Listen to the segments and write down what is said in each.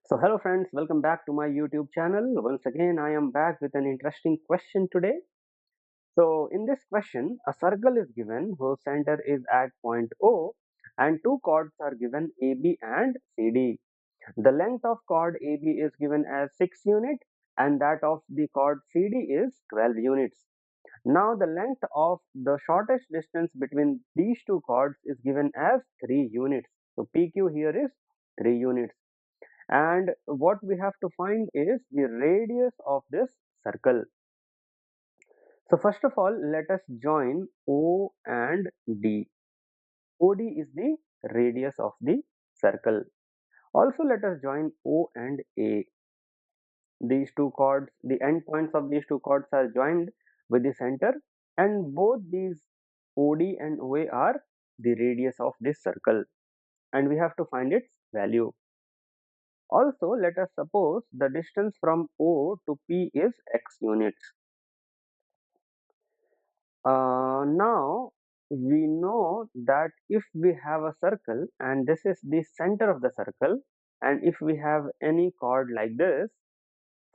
So hello friends, welcome back to my YouTube channel. Once again, I am back with an interesting question today. So in this question, a circle is given whose center is at point O and two chords are given AB and CD. The length of chord AB is given as 6 units and that of the chord CD is 12 units. Now the length of the shortest distance between these two chords is given as 3 units. So PQ here is 3 units. And what we have to find is the radius of this circle. So first of all, let us join O and D. OD is the radius of the circle. Also let us join O and A. These two chords, the endpoints of these two chords are joined with the center, and both these OD and OA are the radius of this circle, and we have to find its value. Also, let us suppose the distance from O to P is x units. Now we know that if we have a circle and this is the center of the circle, and if we have any chord like this,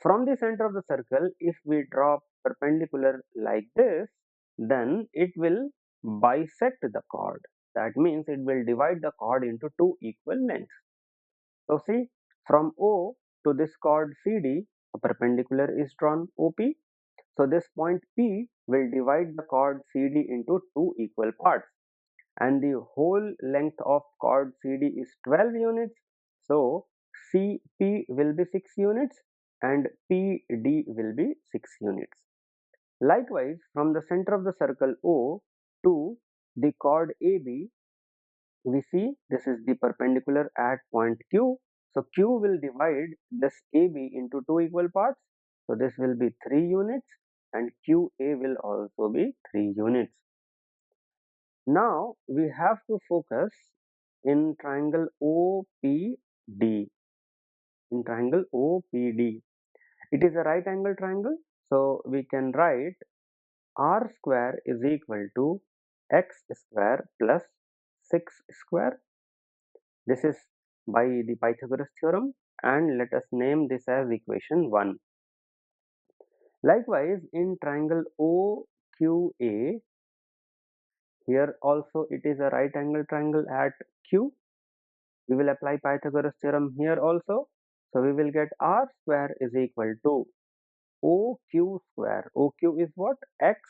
from the center of the circle, if we draw perpendicular like this, then it will bisect the chord. That means it will divide the chord into two equal lengths. So see, from O to this chord CD, a perpendicular is drawn OP. So this point P will divide the chord CD into two equal parts, and the whole length of chord CD is 12 units. So CP will be 6 units and PD will be 6 units. Likewise, from the center of the circle O to the chord AB, we see this is the perpendicular at point Q. So Q will divide this AB into two equal parts. So this will be 3 units and QA will also be 3 units. Now we have to focus in triangle OPD. In triangle OPD, it is a right angle triangle. So we can write R square is equal to x square plus 6 square. This is by the Pythagoras theorem, and let us name this as equation 1. Likewise, in triangle OQA, here also it is a right angle triangle at Q. We will apply Pythagoras theorem here also. So we will get R square is equal to OQ square. OQ is what? X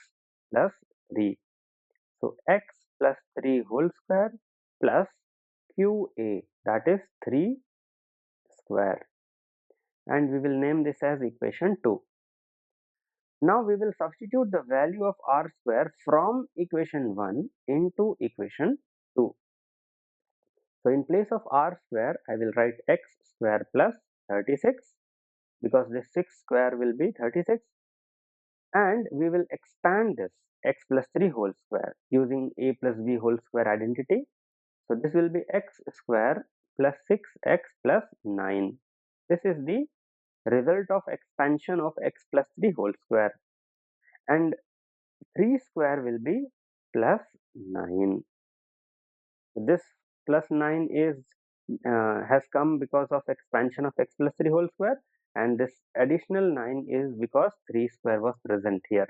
plus 3. So x plus 3 whole square plus QA, that is 3 square, and we will name this as equation 2. Now we will substitute the value of r square from equation 1 into equation 2. So in place of r square, I will write x square plus 36, because this 6 square will be 36, and we will expand this x plus 3 whole square using a plus b whole square identity. So this will be x square plus 6x plus 9. This is the result of expansion of x plus 3 whole square, and 3 square will be plus 9. This plus 9 is has come because of expansion of x plus 3 whole square, and this additional 9 is because 3 square was present here,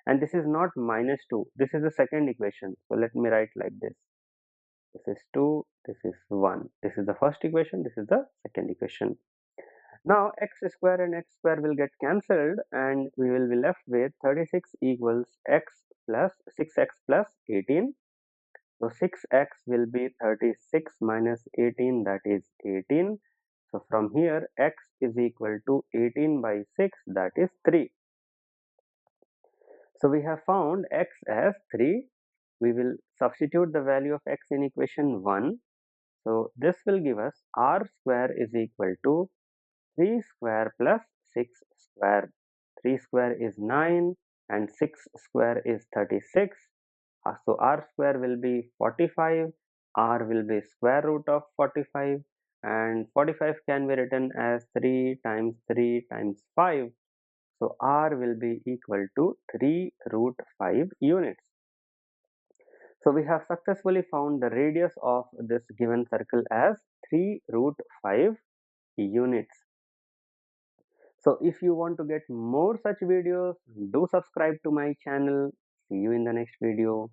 and this is not minus 2. This is the second equation. So let me write like this. This is 2, this is 1. This is the first equation, this is the second equation. Now x square and x square will get cancelled, and we will be left with 36 equals x plus 6x plus 18. So 6x will be 36 minus 18, that is 18. So from here x is equal to 18 by 6, that is 3. So we have found x as 3. We will substitute the value of x in equation 1. So this will give us r square is equal to 3 square plus 6 square. 3 square is 9 and 6 square is 36. So r square will be 45. R will be square root of 45, and 45 can be written as 3 times 3 times 5. So r will be equal to 3 root 5 units. So we have successfully found the radius of this given circle as 3 root 5 units. So if you want to get more such videos, do subscribe to my channel. See you in the next video.